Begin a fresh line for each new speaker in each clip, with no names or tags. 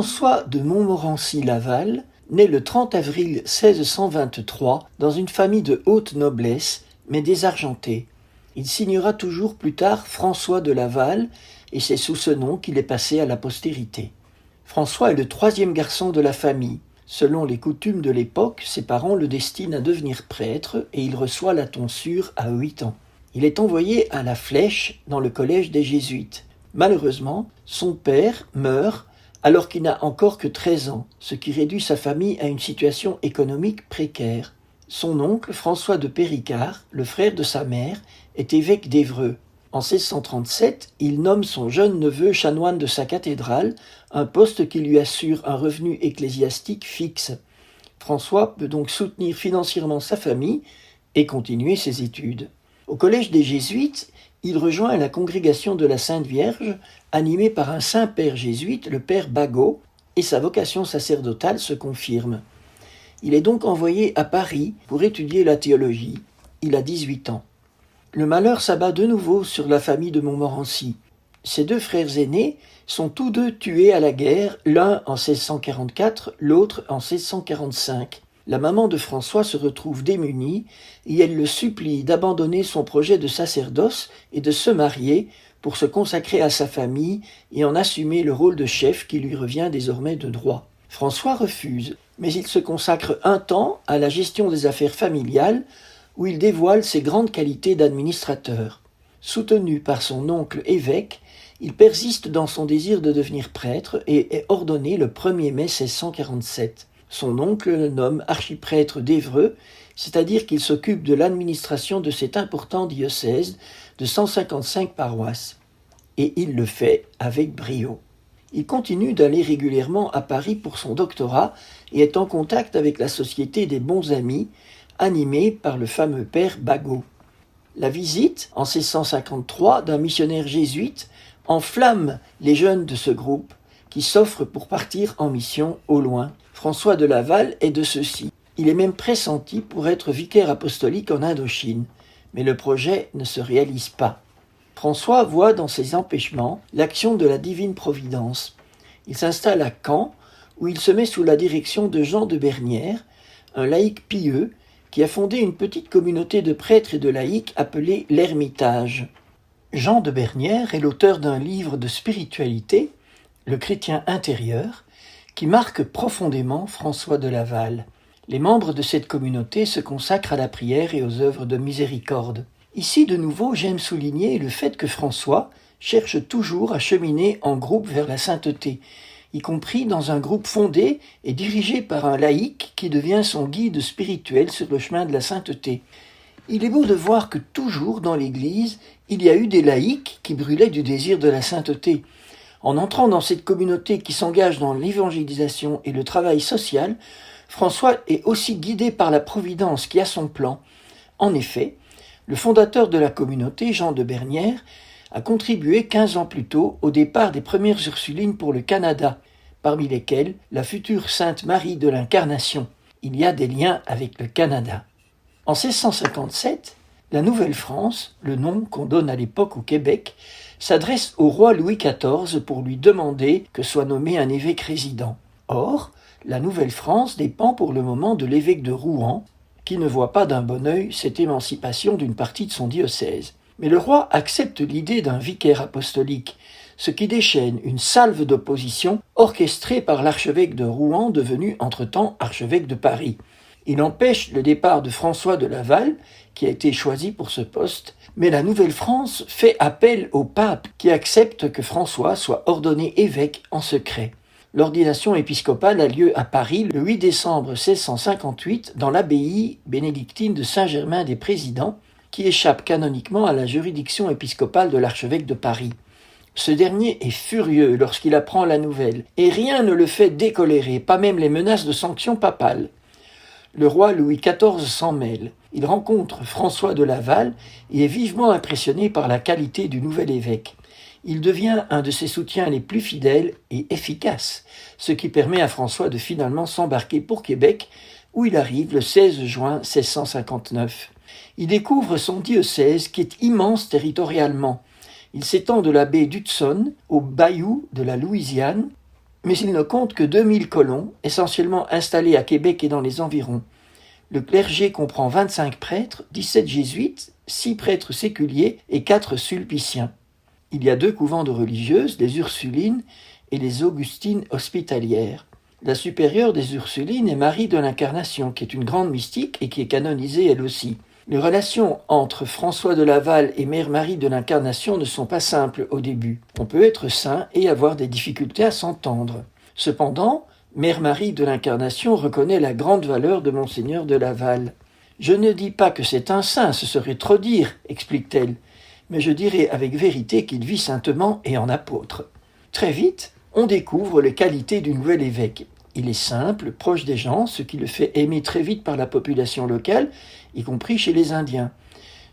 François de Montmorency-Laval naît le 30 avril 1623 dans une famille de haute noblesse, mais désargentée. Il signera toujours plus tard François de Laval, et c'est sous ce nom qu'il est passé à la postérité. François est le troisième garçon de la famille. Selon les coutumes de l'époque, ses parents le destinent à devenir prêtre et il reçoit la tonsure à 8 ans. Il est envoyé à la Flèche dans le collège des Jésuites. Malheureusement, son père meurt alors qu'il n'a encore que 13 ans, ce qui réduit sa famille à une situation économique précaire. Son oncle, François de Péricard, le frère de sa mère, est évêque d'Évreux. En 1637, il nomme son jeune neveu chanoine de sa cathédrale, un poste qui lui assure un revenu ecclésiastique fixe. François peut donc soutenir financièrement sa famille et continuer ses études. Au collège des Jésuites, il rejoint la congrégation de la Sainte Vierge, animée par un saint-père jésuite, le père Bagot, et sa vocation sacerdotale se confirme. Il est donc envoyé à Paris pour étudier la théologie. Il a 18 ans. Le malheur s'abat de nouveau sur la famille de Montmorency. Ses deux frères aînés sont tous deux tués à la guerre, l'un en 1644, l'autre en 1645. La maman de François se retrouve démunie et elle le supplie d'abandonner son projet de sacerdoce et de se marier pour se consacrer à sa famille et en assumer le rôle de chef qui lui revient désormais de droit. François refuse, mais il se consacre un temps à la gestion des affaires familiales où il dévoile ses grandes qualités d'administrateur. Soutenu par son oncle évêque, il persiste dans son désir de devenir prêtre et est ordonné le 1er mai 1647. Son oncle le nomme archiprêtre d'Évreux, c'est-à-dire qu'il s'occupe de l'administration de cet important diocèse de 155 paroisses. Et il le fait avec brio. Il continue d'aller régulièrement à Paris pour son doctorat et est en contact avec la Société des bons amis, animée par le fameux père Bagot. La visite, en 1653, d'un missionnaire jésuite enflamme les jeunes de ce groupe qui s'offrent pour partir en mission au loin. François de Laval est de ceux-ci. Il est même pressenti pour être vicaire apostolique en Indochine, mais le projet ne se réalise pas. François voit dans ces empêchements l'action de la divine providence. Il s'installe à Caen, où il se met sous la direction de Jean de Bernières, un laïc pieux qui a fondé une petite communauté de prêtres et de laïcs appelée l'Ermitage. Jean de Bernières est l'auteur d'un livre de spiritualité, Le chrétien intérieur, qui marque profondément François de Laval. Les membres de cette communauté se consacrent à la prière et aux œuvres de miséricorde. Ici, de nouveau, j'aime souligner le fait que François cherche toujours à cheminer en groupe vers la sainteté, y compris dans un groupe fondé et dirigé par un laïc qui devient son guide spirituel sur le chemin de la sainteté. Il est beau de voir que toujours dans l'Église, il y a eu des laïcs qui brûlaient du désir de la sainteté. En entrant dans cette communauté qui s'engage dans l'évangélisation et le travail social, François est aussi guidé par la Providence qui a son plan. En effet, le fondateur de la communauté, Jean de Bernières, a contribué 15 ans plus tôt au départ des premières Ursulines pour le Canada, parmi lesquelles la future Sainte Marie de l'Incarnation. Il y a des liens avec le Canada. En 1657, la Nouvelle-France, le nom qu'on donne à l'époque au Québec, s'adresse au roi Louis XIV pour lui demander que soit nommé un évêque résident. Or, la Nouvelle-France dépend pour le moment de l'évêque de Rouen, qui ne voit pas d'un bon œil cette émancipation d'une partie de son diocèse. Mais le roi accepte l'idée d'un vicaire apostolique, ce qui déchaîne une salve d'opposition orchestrée par l'archevêque de Rouen, devenu entre-temps archevêque de Paris. Il empêche le départ de François de Laval, qui a été choisi pour ce poste, mais la Nouvelle-France fait appel au pape qui accepte que François soit ordonné évêque en secret. L'ordination épiscopale a lieu à Paris le 8 décembre 1658 dans l'abbaye bénédictine de Saint-Germain-des-Présidents, qui échappe canoniquement à la juridiction épiscopale de l'archevêque de Paris. Ce dernier est furieux lorsqu'il apprend la nouvelle, et rien ne le fait décolérer, pas même les menaces de sanctions papales. Le roi Louis XIV s'en mêle. Il rencontre François de Laval et est vivement impressionné par la qualité du nouvel évêque. Il devient un de ses soutiens les plus fidèles et efficaces, ce qui permet à François de finalement s'embarquer pour Québec, où il arrive le 16 juin 1659. Il découvre son diocèse qui est immense territorialement. Il s'étend de la baie d'Hudson au bayou de la Louisiane Mais il ne compte que 2000 colons, essentiellement installés à Québec et dans les environs. Le clergé comprend 25 prêtres, 17 jésuites, 6 prêtres séculiers et 4 sulpiciens. Il y a 2 couvents de religieuses, les Ursulines et les Augustines hospitalières. La supérieure des Ursulines est Marie de l'Incarnation, qui est une grande mystique et qui est canonisée elle aussi. Les relations entre François de Laval et Mère Marie de l'Incarnation ne sont pas simples au début. On peut être saint et avoir des difficultés à s'entendre. Cependant, Mère Marie de l'Incarnation reconnaît la grande valeur de Monseigneur de Laval. « Je ne dis pas que c'est un saint, ce serait trop dire, explique-t-elle, mais je dirais avec vérité qu'il vit saintement et en apôtre. » Très vite, on découvre les qualités du nouvel évêque. Il est simple, proche des gens, ce qui le fait aimer très vite par la population locale, y compris chez les Indiens.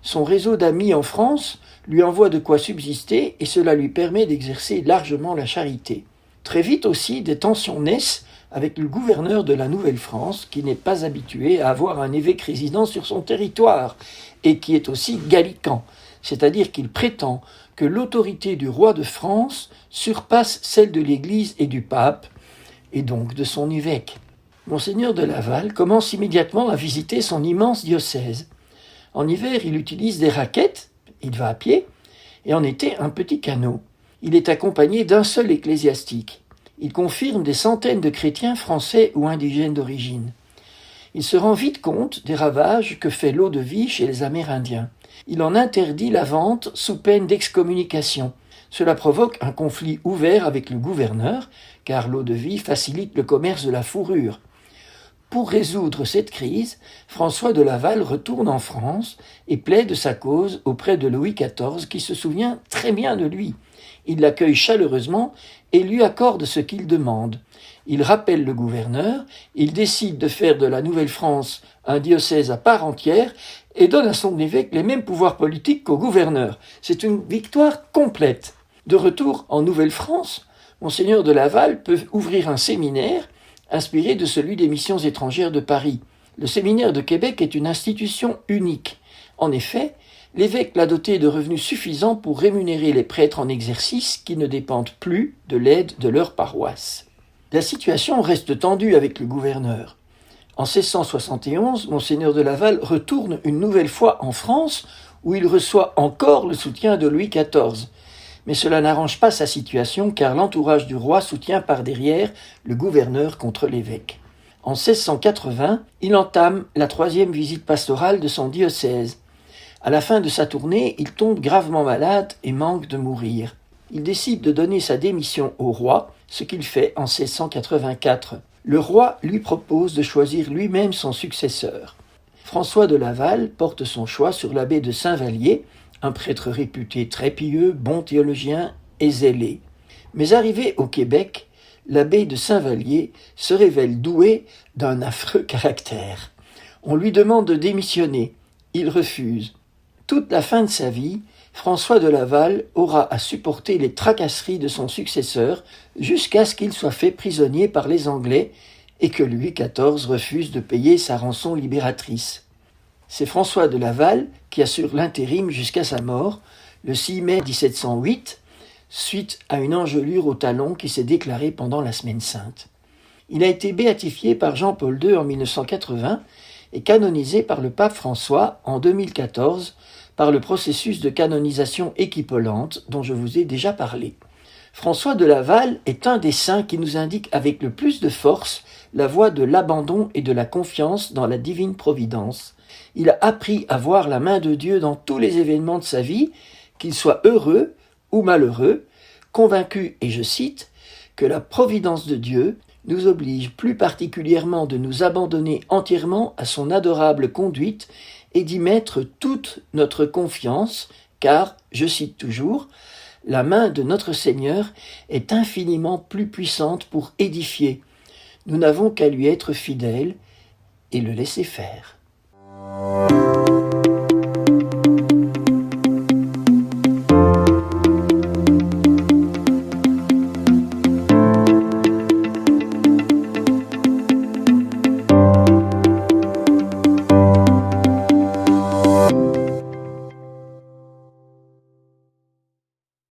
Son réseau d'amis en France lui envoie de quoi subsister et cela lui permet d'exercer largement la charité. Très vite aussi, des tensions naissent avec le gouverneur de la Nouvelle-France, qui n'est pas habitué à avoir un évêque résident sur son territoire, et qui est aussi gallican, c'est-à-dire qu'il prétend que l'autorité du roi de France surpasse celle de l'Église et du pape, et donc de son évêque. Monseigneur de Laval commence immédiatement à visiter son immense diocèse. En hiver, il utilise des raquettes, il va à pied, et en été, un petit canot. Il est accompagné d'un seul ecclésiastique. Il confirme des centaines de chrétiens français ou indigènes d'origine. Il se rend vite compte des ravages que fait l'eau-de-vie chez les Amérindiens. Il en interdit la vente sous peine d'excommunication. Cela provoque un conflit ouvert avec le gouverneur, car l'eau-de-vie facilite le commerce de la fourrure. Pour résoudre cette crise, François de Laval retourne en France et plaide sa cause auprès de Louis XIV, qui se souvient très bien de lui. Il l'accueille chaleureusement et lui accorde ce qu'il demande. Il rappelle le gouverneur, il décide de faire de la Nouvelle-France un diocèse à part entière et donne à son évêque les mêmes pouvoirs politiques qu'au gouverneur. C'est une victoire complète. De retour en Nouvelle-France, Monseigneur de Laval peut ouvrir un séminaire inspiré de celui des missions étrangères de Paris. Le séminaire de Québec est une institution unique. En effet, l'évêque l'a doté de revenus suffisants pour rémunérer les prêtres en exercice qui ne dépendent plus de l'aide de leur paroisse. La situation reste tendue avec le gouverneur. En 1671, Monseigneur de Laval retourne une nouvelle fois en France où il reçoit encore le soutien de Louis XIV. Mais cela n'arrange pas sa situation car l'entourage du roi soutient par derrière le gouverneur contre l'évêque. En 1680, il entame la 3e visite pastorale de son diocèse. À la fin de sa tournée, il tombe gravement malade et manque de mourir. Il décide de donner sa démission au roi, ce qu'il fait en 1684. Le roi lui propose de choisir lui-même son successeur. François de Laval porte son choix sur l'abbé de Saint-Vallier, un prêtre réputé très pieux, bon théologien et zélé. Mais arrivé au Québec, l'abbé de Saint-Vallier se révèle doué d'un affreux caractère. On lui demande de démissionner. Il refuse. Toute la fin de sa vie, François de Laval aura à supporter les tracasseries de son successeur jusqu'à ce qu'il soit fait prisonnier par les Anglais et que Louis XIV refuse de payer sa rançon libératrice. C'est François de Laval qui assure l'intérim jusqu'à sa mort, le 6 mai 1708, suite à une engelure au talon qui s'est déclarée pendant la Semaine sainte. Il a été béatifié par Jean-Paul II en 1980 et canonisé par le pape François en 2014 par le processus de canonisation équipolante dont je vous ai déjà parlé. François de Laval est un des saints qui nous indique avec le plus de force la voie de l'abandon et de la confiance dans la divine providence. Il a appris à voir la main de Dieu dans tous les événements de sa vie, qu'il soit heureux ou malheureux, convaincu, et je cite, que la providence de Dieu nous oblige plus particulièrement de nous abandonner entièrement à son adorable conduite et d'y mettre toute notre confiance, car, je cite toujours, la main de notre Seigneur est infiniment plus puissante pour édifier. Nous n'avons qu'à lui être fidèles et le laisser faire.